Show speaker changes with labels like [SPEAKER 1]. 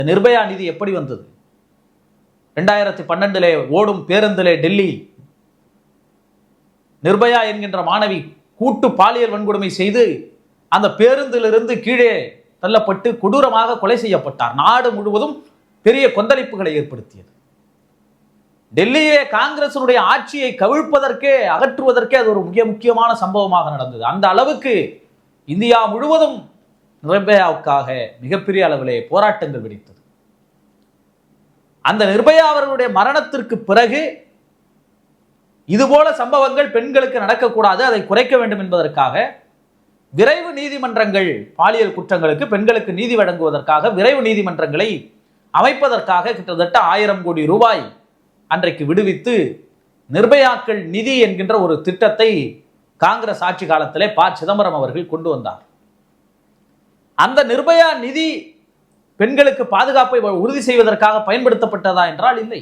[SPEAKER 1] நிர்பயா நிதி எப்படி வந்தது? 2012 ஓடும் பேருந்திலே டெல்லி நிர்பயா என்கின்ற மாணவி கூட்டு பாலியல் வன்கொடுமை செய்து அந்த பேருந்திலிருந்து கீழே தள்ளப்பட்டு கொடூரமாக கொலை செய்யப்பட்டார். நாடு முழுவதும் பெரிய கொந்தளிப்புகளை ஏற்படுத்தியது. டெல்லியே காங்கிரசினுடைய ஆட்சியை கவிழ்ப்பதற்கே, அகற்றுவதற்கே அது ஒரு முக்கியமான சம்பவமாக நடந்தது. அந்த அளவுக்கு இந்தியா முழுவதும் நிர்பயாவுக்காக மிகப்பெரிய அளவிலே போராட்டங்கள் வெடித்தது. அந்த நிர்பயா அவர்களுடைய மரணத்திற்கு பிறகு இதுபோல சம்பவங்கள் பெண்களுக்கு நடக்கக்கூடாது, அதை குறைக்க வேண்டும் என்பதற்காக விரைவு நீதிமன்றங்கள், பாலியல் குற்றங்களுக்கு பெண்களுக்கு நீதி வழங்குவதற்காக விரைவு நீதிமன்றங்களை அமைப்பதற்காக கிட்டத்தட்ட 1000 கோடி ரூபாய் அன்றைக்கு விடுவித்து நிர்பயாக்கள் நிதி என்கின்ற ஒரு திட்டத்தை காங்கிரஸ் ஆட்சி காலத்திலே ப. சிதம்பரம் அவர்கள் கொண்டு வந்தார். அந்த நிர்பயா நிதி பெண்களுக்கு பாதுகாப்பை உறுதி செய்வதற்காக பயன்படுத்தப்பட்டதா என்றால் இல்லை.